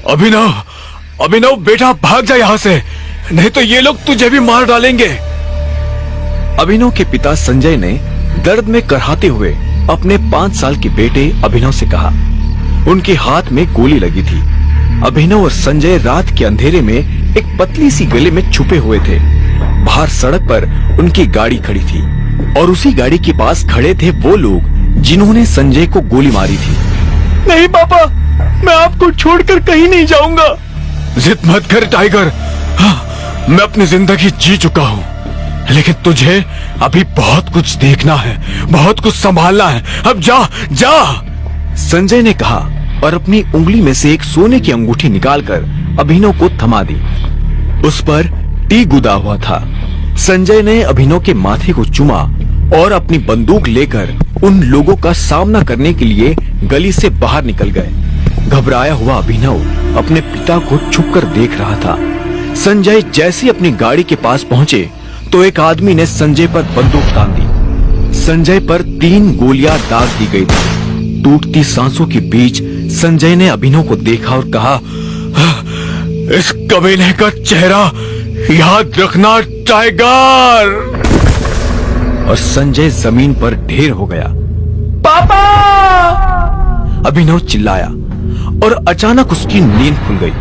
अभिनव, अभिनव बेटा भाग जा यहाँ से, नहीं तो ये लोग तुझे भी मार डालेंगे। अभिनव के पिता संजय ने दर्द में कराहते हुए अपने 5 साल के बेटे अभिनव से कहा। उनके हाथ में गोली लगी थी। अभिनव और संजय रात के अंधेरे में एक पतली सी गली में छुपे हुए थे। बाहर सड़क पर उनकी गाड़ी खड़ी थी और उसी गाड़ी के पास खड़े थे वो लोग जिन्होंने संजय को गोली मारी थी। नहीं पापा, मैं आपको छोड़कर कहीं नहीं जाऊंगा। जिद मत कर टाइगर, हाँ, मैं अपनी जिंदगी जी चुका हूँ, लेकिन तुझे अभी बहुत कुछ देखना है, बहुत कुछ संभालना है। अब जा जा, संजय ने कहा और अपनी उंगली में से एक सोने की अंगूठी निकालकर अभिनव को थमा दी। उस पर टी गुदा हुआ था। संजय ने अभिनव के माथे को चूमा और अपनी बंदूक लेकर उन लोगों का सामना करने के लिए गली से बाहर निकल गए। घबराया हुआ अभिनव अपने पिता को छुपकर देख रहा था। संजय जैसे अपनी गाड़ी के पास पहुंचे तो एक आदमी ने संजय पर बंदूक तान दी। संजय पर 3 गोलियां दाग दी गई थी। टूटती सांसों के बीच संजय ने अभिनव को देखा और कहा, इस कमीने का चेहरा याद रखना टाइगर। और संजय जमीन पर ढेर हो गया। पापा! अभिनव चिल्लाया और अचानक उसकी नींद खुल गई।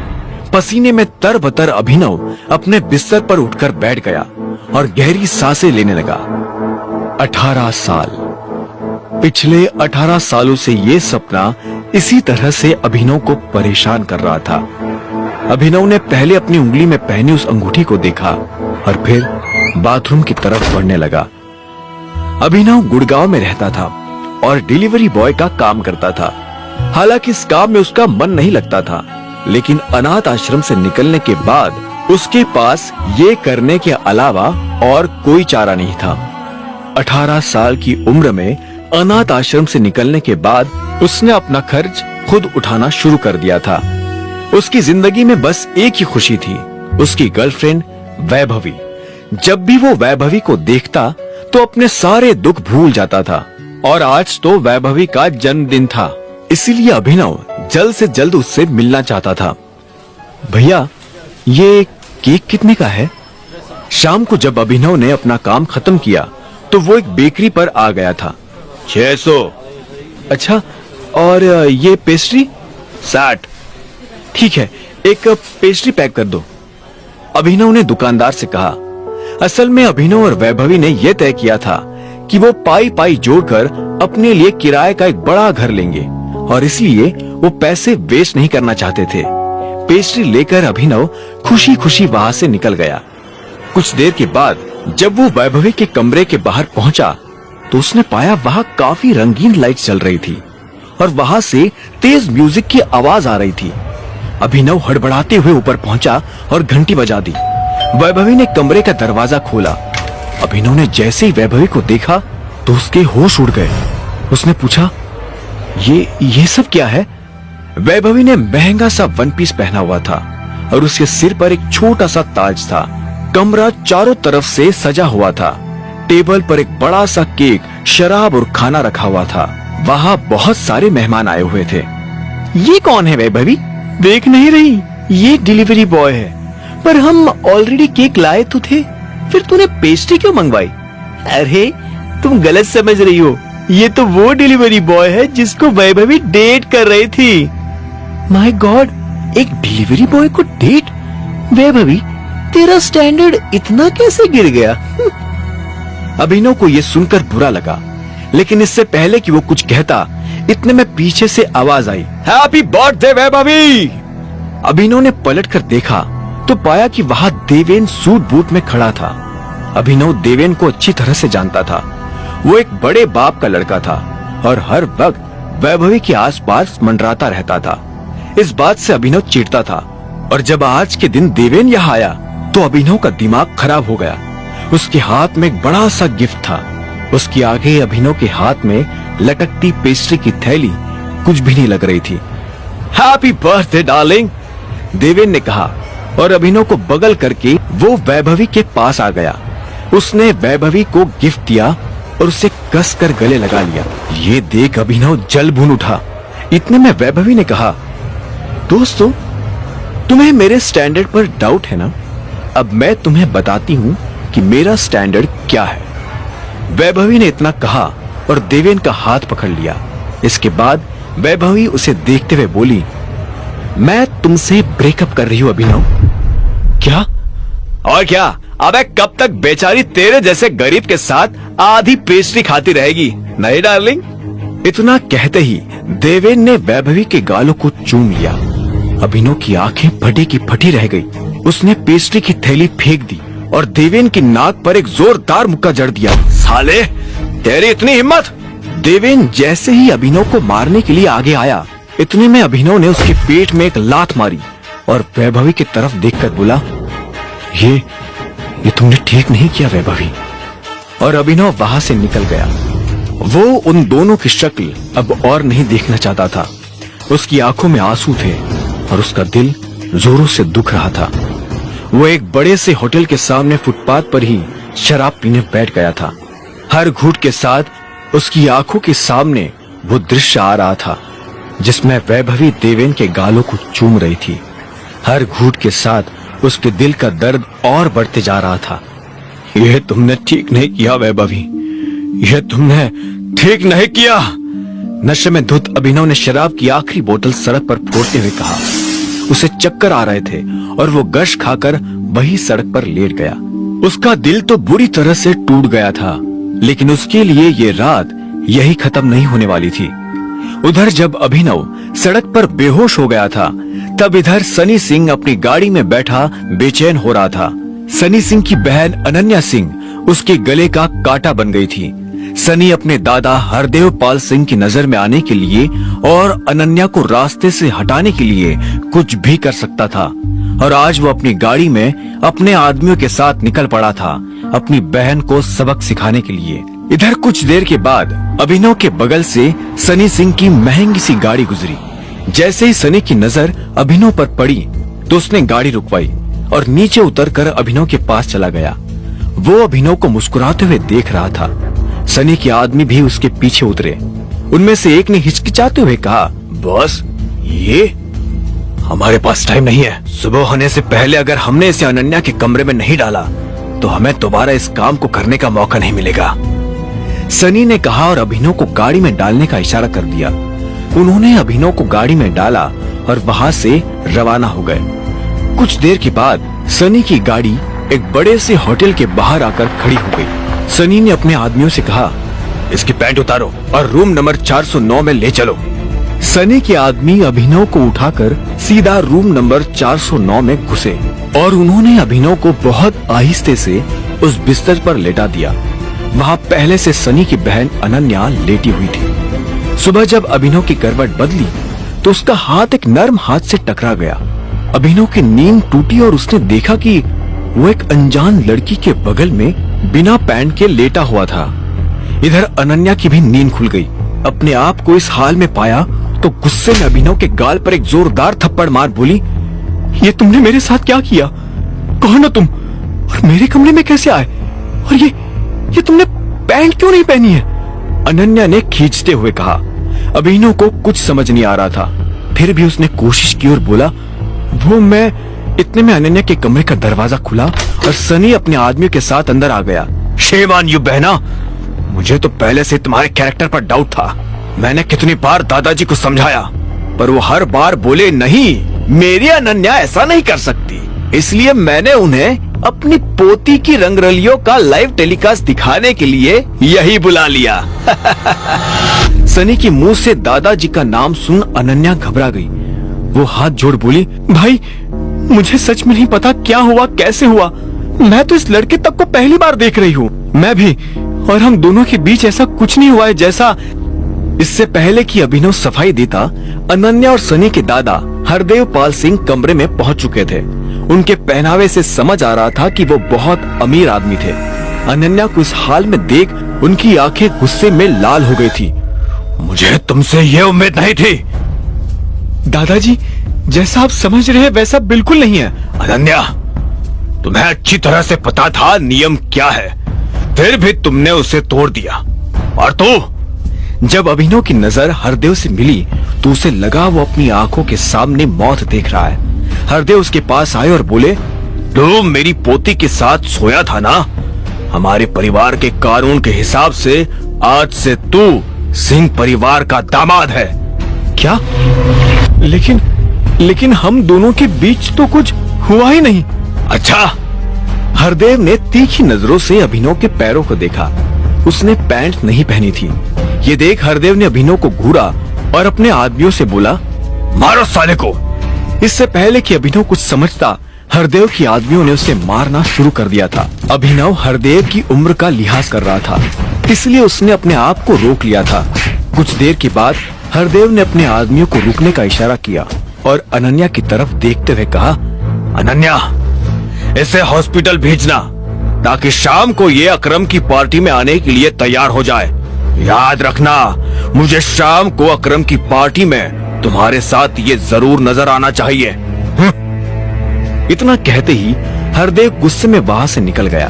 पसीने में तरबतर अभिनव अपने बिस्तर पर उठकर बैठ गया और गहरी सांसें लेने लगा। 18 साल। पिछले 18 सालों से ये सपना इसी तरह से अभिनव को परेशान कर रहा था। अभिनव ने पहले अपनी उंगली में पहनी उस अंगूठी को देखा और फिर बाथरूम की तरफ बढ़ने लगा। अभिनव गुड़गांव में रहता था और डिलीवरी बॉय का काम करता था। हालांकि इस काम में उसका मन नहीं लगता था, लेकिन अनाथ आश्रम से निकलने के बाद उसके पास ये करने के अलावा और कोई चारा नहीं था। 18 साल की उम्र में अनाथ आश्रम से निकलने के बाद उसने अपना खर्च खुद उठाना शुरू कर दिया था। उसकी जिंदगी में बस एक ही खुशी थी, उसकी गर्लफ्रेंड वैभवी। जब भी वो वैभवी को देखता तो अपने सारे दुख भूल जाता था। और आज तो वैभवी का जन्मदिन था, इसीलिए अभिनव जल्द से जल्द उससे मिलना चाहता था। भैया, ये केक कितने का है? शाम को जब अभिनव ने अपना काम खत्म किया तो वो एक बेकरी पर आ गया था। 600। अच्छा, और ये पेस्ट्री? 60। ठीक है, एक पेस्ट्री पैक कर दो, अभिनव ने दुकानदार से कहा। असल में अभिनव और वैभवी ने यह तय किया था कि वो पाई पाई जोड़कर अपने लिए किराए का एक बड़ा घर लेंगे और इसलिए वो पैसे वेस्ट नहीं करना चाहते थे। पेस्ट्री लेकर अभिनव खुशी खुशी वहां से निकल गया। कुछ देर के बाद जब वो वैभवी के कमरे के बाहर पहुंचा तो उसने पाया वहां काफी रंगीन लाइट चल रही थी और वहां से तेज म्यूजिक की आवाज आ रही थी। अभिनव हड़बड़ाते हुए ऊपर पहुंचा और घंटी बजा दी। वैभवी ने कमरे का दरवाजा खोला। अभिनव ने जैसे ही वैभवी को देखा तो उसके होश उड़ गए। उसने पूछा, ये सब क्या है? वैभवी ने महंगा सा वन पीस पहना हुआ था और उसके सिर पर एक छोटा सा ताज था। कमरा चारों तरफ से सजा हुआ था। टेबल पर एक बड़ा सा केक, शराब और खाना रखा हुआ था। वहां बहुत सारे मेहमान आए हुए थे। ये कौन है वैभवी? देख नहीं रही, ये डिलीवरी बॉय है। पर हम ऑलरेडी केक लाए तो थे, फिर तूने पेस्ट्री क्यों मंगवाई? अरे तुम गलत समझ रही हो, ये तो वो डिलीवरी बॉय है जिसको वैभवी डेट कर रही थी। माय गॉड, एक डिलीवरी बॉय को डेट? वैभवी, तेरा स्टैंडर्ड इतना कैसे गिर गया? अभिनव को ये सुनकर बुरा लगा, लेकिन इससे पहले कि वो कुछ कहता इतने में पीछे से आवाज आई, हैप्पी बर्थडे वैभवी। अभिनव ने पलटकर देखा तो पाया कि वहां देवेन सूट बूट में खड़ा था। अभिनव देवेन को अच्छी तरह से जानता था। वो एक बड़े बाप का लड़का था और हर वक्त वैभवी के आसपास मंडराता रहता था। इस बात से अभिनव चिढ़ता था और जब आज के दिन देवेन यहाँ आया तो अभिनव का दिमाग खराब हो गया। उसके हाथ में एक बड़ा सा गिफ्ट था। उसके आगे अभिनव के हाथ में लटकती पेस्ट्री की थैली कुछ भी नहीं लग रही थी। हैप्पी बर्थडे डार्लिंग, देवेन ने कहा और अभिनव को बगल करके वो वैभवी के पास आ गया। उसने वैभवी को गिफ्ट दिया और उसे कसकर गले लगा लिया। ये देख अभिनव जल भून उठा। इतने में वैभवी ने कहा, दोस्तों तुम्हें मेरे स्टैंडर्ड पर डाउट है ना? अब मैं तुम्हें बताती हूँ कि मेरा स्टैंडर्ड क्या है। वैभवी ने इतना कहा और देवेन का हाथ पकड़ लिया। इसके बाद वैभवी उसे देखते हुए बोली, मैं तुमसे ब्रेकअप कर रही हूँ अभिनव। क्या? और क्या? अबे कब तक बेचारी तेरे जैसे गरीब के साथ आधी पेस्ट्री खाती रहेगी, नहीं डार्लिंग? इतना कहते ही देवेन ने वैभवी के गालों को चूम लिया। अभिनव की आंखें फटी की फटी रह गई। उसने पेस्ट्री की थैली फेंक दी और देवेन की नाक पर एक जोरदार मुक्का जड़ दिया। साले, तेरी इतनी हिम्मत! देवेन जैसे ही अभिनव को मारने के लिए आगे आया, इतने में अभिनव ने उसके पेट में एक लात मारी और वैभवी की तरफ देखकर बोला, ये तुमने ठीक नहीं किया वैभवी। और अभिनव वहां से निकल गया। वो उन दोनों की शक्ल अब और नहीं देखना चाहता था। उसकी आंखों में आंसू थे और उसका दिल जोरों से दुख रहा था। वो एक बड़े से होटल के सामने फुटपाथ पर ही शराब पीने बैठ गया था। हर घूंट के साथ उसकी आंखों के सामने वो दृश्य आ रहा था जिसमें वैभवी देवेन के गालों को चूम रही थी। हर घूंट के साथ उसके दिल का दर्द और बढ़ते जा रहा था। यह तुमने ठीक नहीं किया वैभवी, यह तुमने ठीक नहीं किया। नशे में धुत अभिनव ने शराब की आखिरी बोतल सड़क पर फोड़ते हुए कहा। उसे चक्कर आ रहे थे और वो गश खाकर वही सड़क पर लेट गया। उसका दिल तो बुरी तरह से टूट गया था, लेकिन उसके लिए ये रात यही खत्म नहीं होने वाली थी। उधर जब अभिनव सड़क पर बेहोश हो गया था, तब इधर सनी सिंह अपनी गाड़ी में बैठा बेचैन हो रहा था। सनी सिंह की बहन अनन्या सिंह उसके गले का कांटा बन गई थी। सनी अपने दादा हरदेव पाल सिंह की नजर में आने के लिए और अनन्या को रास्ते से हटाने के लिए कुछ भी कर सकता था, और आज वो अपनी गाड़ी में अपने आदमियों के साथ निकल पड़ा था अपनी बहन को सबक सिखाने के लिए। इधर कुछ देर के बाद अभिनव के बगल से सनी सिंह की महंगी सी गाड़ी गुजरी। जैसे ही सनी की नजर अभिनव पर पड़ी तो उसने गाड़ी रुकवाई और नीचे उतरकर अभिनव के पास चला गया। वो अभिनव को मुस्कुराते हुए देख रहा था। सनी के आदमी भी उसके पीछे उतरे। उनमें से एक ने हिचकिचाते हुए कहा, बॉस, ये हमारे पास टाइम नहीं है। सुबह होने से पहले अगर हमने इसे अनन्या के कमरे में नहीं डाला तो हमें दोबारा इस काम को करने का मौका नहीं मिलेगा, सनी ने कहा और अभिनव को गाड़ी में डालने का इशारा कर दिया। उन्होंने अभिनव को गाड़ी में डाला और वहां से रवाना हो गए। कुछ देर के बाद सनी की गाड़ी एक बड़े से होटल के बाहर आकर खड़ी हो गई। सनी ने अपने आदमियों से कहा, इसकी पैंट उतारो और रूम नंबर 409 में ले चलो। सनी के आदमी अभिनव को उठाकर सीधा रूम नंबर 409 में घुसे और उन्होंने अभिनव को बहुत आहिस्ते से उस बिस्तर पर लेटा दिया। वहाँ पहले से सनी की बहन अनन्या लेटी हुई थी। सुबह जब अभिनव की करवट बदली तो उसका हाथ एक नर्म हाथ से टकरा गया। अभिनव की नींद टूटी और उसने देखा कि वो एक अनजान लड़की के बगल में बिना पैंट के लेटा हुआ था। इधर अनन्या की भी नींद खुल गई। अपने आप को इस हाल में पाया तो गुस्से में अभिनव के गाल पर एक जोरदार थप्पड़ मार बोली, ये तुमने मेरे साथ क्या किया? कौन हो तुम और मेरे कमरे में कैसे आए? और ये तुमने पैंट क्यों नहीं पहनी है? अनन्या ने खींचते हुए कहा। अभिनव को कुछ समझ नहीं आ रहा था, फिर भी उसने कोशिश की और बोला, वो मैं। इतने में अनन्या के कमरे का दरवाजा खुला और सनी अपने आदमियों के साथ अंदर आ गया। शेम ऑन यू बहना, मुझे तो पहले से तुम्हारे कैरेक्टर पर डाउट था। मैंने कितनी बार दादाजी को समझाया पर वो हर बार बोले नहीं, मेरी अनन्या ऐसा नहीं कर सकती। इसलिए मैंने उन्हें अपनी पोती की रंगरलियों का लाइव टेलीकास्ट दिखाने के लिए यही बुला लिया। सनी के मुंह से दादाजी का नाम सुन अनन्या घबरा गई। वो हाथ जोड़ बोली, भाई मुझे सच में नहीं पता क्या हुआ, कैसे हुआ। मैं तो इस लड़के तक को पहली बार देख रही हूँ। मैं भी, और हम दोनों के बीच ऐसा कुछ नहीं हुआ है जैसा। इससे पहले कि अभिनव सफाई देता, अनन्या और सनी के दादा हरदेव पाल सिंह कमरे में पहुंच चुके थे। उनके पहनावे से समझ आ रहा था कि वो बहुत अमीर आदमी थे। अनन्या को इस हाल में देख उनकी आंखें गुस्से में लाल हो गई थी। मुझे तुमसे ये उम्मीद नहीं थी। दादाजी, जैसा आप समझ रहे हैं वैसा बिल्कुल नहीं है। अनन्या, तुम्हें अच्छी तरह से पता था नियम क्या है, फिर भी तुमने उसे तोड़ दिया। और तू? जब अभिनव की नजर हरदेव से मिली तो उसे लगा वो अपनी आंखों के सामने मौत देख रहा है। हरदेव उसके पास आए और बोले, तू मेरी पोती के साथ सोया था ना? हमारे परिवार के कानून के हिसाब से आज से तू सिंह परिवार का दामाद है। क्या? लेकिन हम दोनों के बीच तो कुछ हुआ ही नहीं। अच्छा। हरदेव ने तीखी नजरों से अभिनव के पैरों को देखा। उसने पैंट नहीं पहनी थी। ये देख हरदेव ने अभिनव को घूरा और अपने आदमियों से बोला, मारो साले को। इससे पहले कि अभिनव कुछ समझता, हरदेव की आदमियों ने उसे मारना शुरू कर दिया था। अभिनव हरदेव की उम्र का लिहाज कर रहा था, इसलिए उसने अपने आप को रोक लिया था। कुछ देर के बाद हरदेव ने अपने आदमियों को रुकने का इशारा किया और अनन्या की तरफ देखते हुए कहा, अनन्या, इसे हॉस्पिटल भेजना ताकि शाम को ये अकरम की पार्टी में आने के लिए तैयार हो जाए। याद रखना, मुझे शाम को अकरम की पार्टी में तुम्हारे साथ ये जरूर नजर आना चाहिए। इतना कहते ही हरदेव गुस्से में वहां से निकल गया।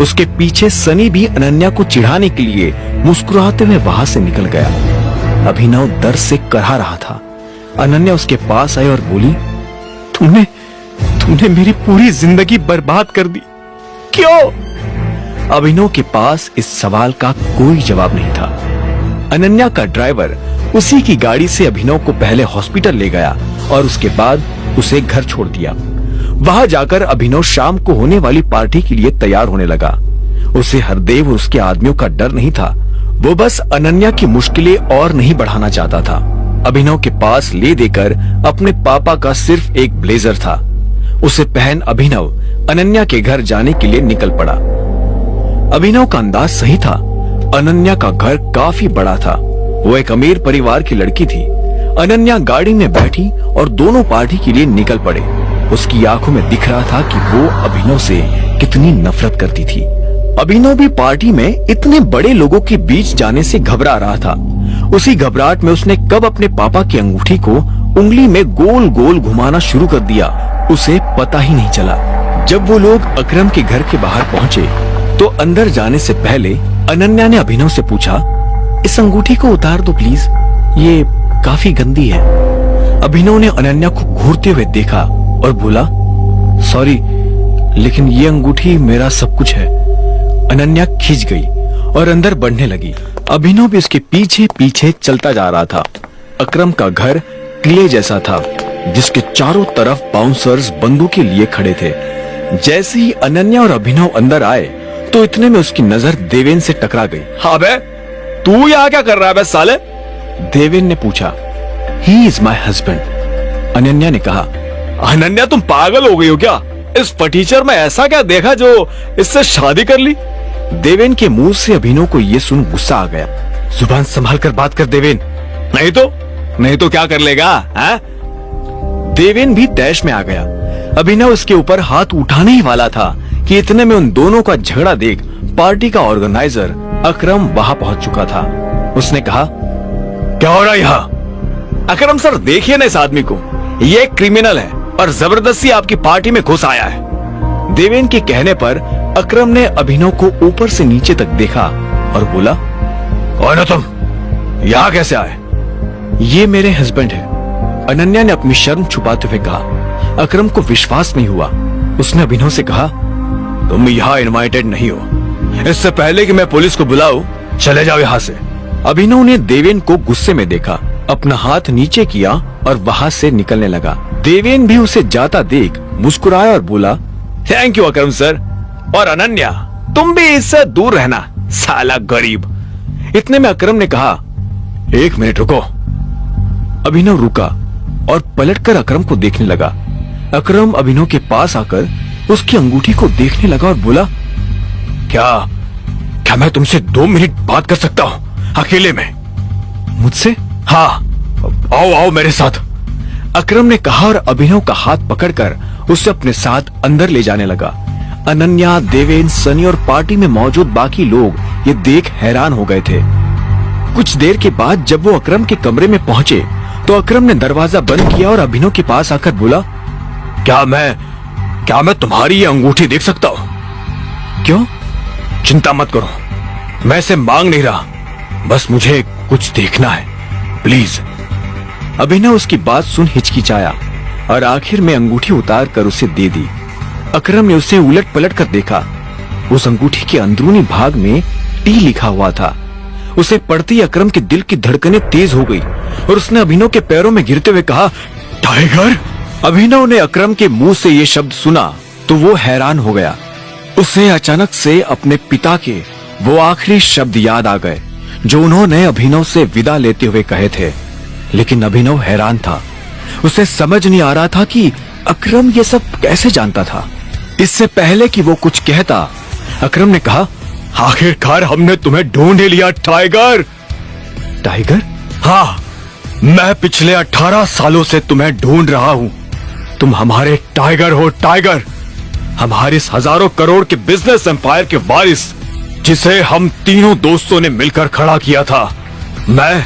उसके पीछे सनी भी अनन्या को चिढ़ाने के लिए मुस्कुराते हुए वहां से निकल गया। अभिनव दर्द से करहा रहा था। अनन्या उसके पास आई और बोली, तुमने मेरी पूरी जिंदगी बर्बाद कर दी। क्यों? अभिनव के पास इस सवाल का कोई जवाब नहीं था। अनन्या का ड्राइवर उसी की गाड़ी से अभिनव को पहले हॉस्पिटल ले गया और उसके बाद उसे घर छोड़ दिया। वहां जाकर अभिनव शाम को होने वाली पार्टी के लिए तैयार होने लगा। उसे हरदेव और उसके आदमियों का डर नहीं था। वो बस अनन्या की मुश्किलें और नहीं बढ़ाना चाहता था। अभिनव के पास ले देकर अपने पापा का सिर्फ एक ब्लेजर था। उसे पहन अभिनव अनन्या के घर जाने के लिए निकल पड़ा। अभिनव का अंदाज सही था। अनन्या का घर काफी बड़ा था। वो एक अमीर परिवार की लड़की थी। अनन्या गाड़ी में बैठी और दोनों पार्टी के लिए निकल पड़े। उसकी आंखों में दिख रहा था कि वो अभिनव से कितनी नफरत करती थी। अभिनव भी पार्टी में इतने बड़े लोगों के बीच जाने से घबरा रहा था। उसी घबराहट में उसने कब अपने पापा की अंगूठी को उंगली में गोल गोल घुमाना शुरू कर दिया, उसे पता ही नहीं चला। जब वो लोग अकरम के घर के बाहर पहुंचे तो अंदर जाने से पहले अनन्या ने अभिनव से पूछा, इस अंगूठी को उतार दो प्लीज, ये काफी गंदी है। अभिनव ने अनन्या को घूरते हुए देखा और बोला, सॉरी, लेकिन ये अंगूठी मेरा सब कुछ है। अनन्या खिंच गई और अंदर बढ़ने लगी। अभिनव भी उसके पीछे पीछे चलता जा रहा था। अकरम का घर किले जैसा था, जिसके चारों तरफ बाउंसर्स बंदूकें लिए खड़े थे। जैसे ही अनन्या और अभिनव अंदर आए तो इतने में उसकी नजर देवेन से टकरा गई। हाँ बे, तू यहाँ क्या कर रहा है बे साले? देवेन ने पूछा। He is my husband, Ananya ने कहा। अनन्या, तुम पागल हो गई हो क्या? इस फटीचर में ऐसा क्या देखा जो इससे शादी कर ली? देवेन के मुंह से अभिनव को ये सुन गुस्सा आ गया। जुबान संभाल कर बात कर देवेन, नहीं तो क्या कर लेगा? देवेन भी तैश में आ गया। अभिनव उसके ऊपर हाथ उठाने ही वाला था कि इतने में उन दोनों का झगड़ा देख पार्टी का ऑर्गेनाइजर अकरम वहां पहुंच चुका था। उसने कहा, क्या हो रहा है यहाँ? अकरम सर, देखिए ना इस आदमी को, ये एक क्रिमिनल है और जबरदस्ती आपकी पार्टी में घुस आया है। देवेन के कहने पर अकरम ने अभिनव को ऊपर से नीचे तक देखा और बोला, कौन हो तुम? यहाँ कैसे आए? ये मेरे हस्बैंड है, अनन्या ने अपनी शर्म छुपाते हुए कहा। अकरम को विश्वास नहीं हुआ। उसने अभिनव से कहा, तुम यहाँ इनवाइटेड नहीं हो। इससे पहले कि मैं पुलिस को बुलाऊं, चले जाओ यहाँ से। अभिनव ने देवेन को गुस्से में देखा, अपना हाथ नीचे किया और वहां से निकलने लगा। देवेन भी उसे जाता देख मुस्कुराया और बोला, थैंक यू अकरम सर। और अनन्या, तुम भी इससे दूर रहना, साला गरीब। इतने में अकरम ने कहा, एक मिनट रुको। अभिनव रुका और पलटकर अकरम को देखने लगा। अकरम अभिनव के पास आकर उसकी अंगूठी को देखने लगा और बोला, क्या मैं तुमसे 2 मिनट बात कर सकता हूँ अकेले में? मुझसे? हाँ, आओ मेरे साथ, अकरम ने कहा और अभिनव का हाथ पकड़कर उसे अपने साथ अंदर ले जाने लगा। अनन्या, देवेन, सनी और पार्टी में मौजूद बाकी लोग ये देख हैरान हो गए थे। कुछ देर के बाद जब वो अकरम के कमरे में पहुंचे तो अकरम ने दरवाजा बंद किया और अभिनव के पास आकर बोला, क्या मैं तुम्हारी ये अंगूठी देख सकता हूँ? क्यों? चिंता मत करो, मैं इसे मांग नहीं रहा, बस मुझे कुछ देखना है, प्लीज। अभिनव उसकी बात सुन हिचकिचाया। और आखिर में अंगूठी उतार कर उसे दे दी। अकरम ने उसे उलट पलट कर देखा। उस अंगूठी के अंदरूनी भाग में टी लिखा हुआ था। उसे पढ़ते ही अकरम के दिल की धड़कनें तेज हो गई और उसने अभिनव के पैरों में गिरते हुए कहा, टाइगर। अभिनव ने अकरम के मुंह से ये शब्द सुना तो वो हैरान हो गया। उसे अचानक से अपने पिता के वो आखिरी शब्द याद आ गए जो उन्होंने अभिनव से विदा लेते हुए कहे थे। लेकिन अभिनव हैरान था। उसे समझ नहीं आ रहा था कि अकरम ये सब कैसे जानता था। इससे पहले कि वो कुछ कहता, अकरम ने कहा, आखिरकार हमने तुम्हें ढूंढ ही लिया टाइगर। टाइगर? हाँ, मैं पिछले 18 सालों से तुम्हें ढूंढ रहा हूँ। तुम हमारे टाइगर हो टाइगर, हमारे इस हजारों करोड़ के बिजनेस एम्पायर के वारिस, जिसे हम तीनों दोस्तों ने मिलकर खड़ा किया था। मैं,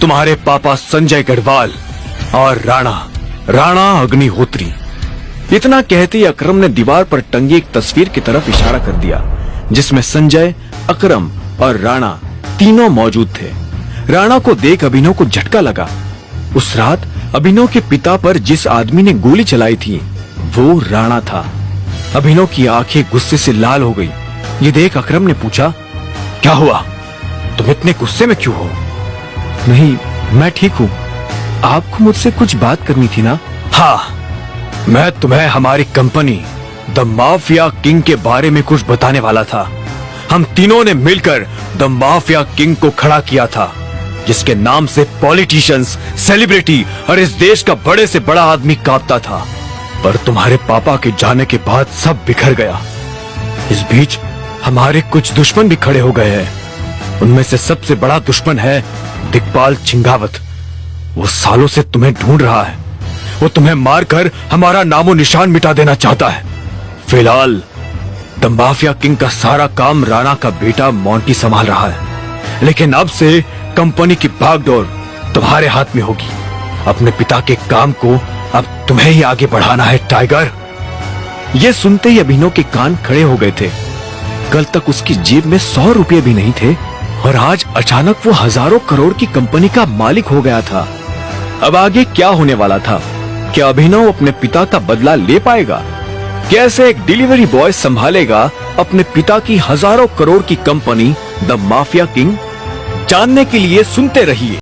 तुम्हारे पापा संजय गढ़वाल और राणा अग्निहोत्री। इतना कहते ही अकरम ने दीवार पर टंगी एक तस्वीर की तरफ इशारा कर दिया जिसमें संजय, अकरम और राणा तीनों मौजूद थे। राणा को देख अभिनव को झटका लगा। उस रात अभिनव के पिता पर जिस आदमी ने गोली चलाई थी वो राणा था। अभिनव की आंखें गुस्से से लाल हो गई। ये देख अकरम ने पूछा, क्या हुआ? तुम इतने गुस्से में क्यों हो? नहीं, मैं ठीक हूँ। आपको मुझसे कुछ बात करनी थी ना? हाँ, मैं तुम्हें हमारी कंपनी द माफिया किंग के बारे में कुछ बताने वाला था। हम तीनों ने मिलकर द माफिया किंग को खड़ा किया था, जिसके नाम से पॉलिटिशियंस, सेलिब्रिटी और इस देश का बड़े से बड़ा आदमी कांपता था। पर तुम्हारे पापा के जाने के बाद सब बिखर गया। इस बीच हमारे कुछ दुश्मन भी खड़े हो गए हैं। उनमें से सबसे बड़ा दुश्मन है दिग्पाल चिंगावत। वो सालों से तुम्हें ढूंढ रहा है। वो तुम्हें मारकर हमारा नामो निशान मिटा देना चाहता है। फिलहाल द माफिया किंग का सारा काम राणा का बेटा मोंटी संभाल रहा है, लेकिन अब से कंपनी की भागदौड़ तुम्हारे हाथ में होगी। अपने पिता के काम को अब तुम्हें ही आगे बढ़ाना है टाइगर। ये सुनते ही अभिनव के कान खड़े हो गए थे। कल तक उसकी जेब में 100 रुपये भी नहीं थे और आज अचानक वो हजारों करोड़ की कंपनी का मालिक हो गया था। अब आगे क्या होने वाला था? क्या अभिनव अपने पिता का बदला ले पाएगा? कैसे एक डिलीवरी बॉय संभालेगा अपने पिता की हजारों करोड़ की कंपनी द माफिया किंग? जानने के लिए सुनते रहिए।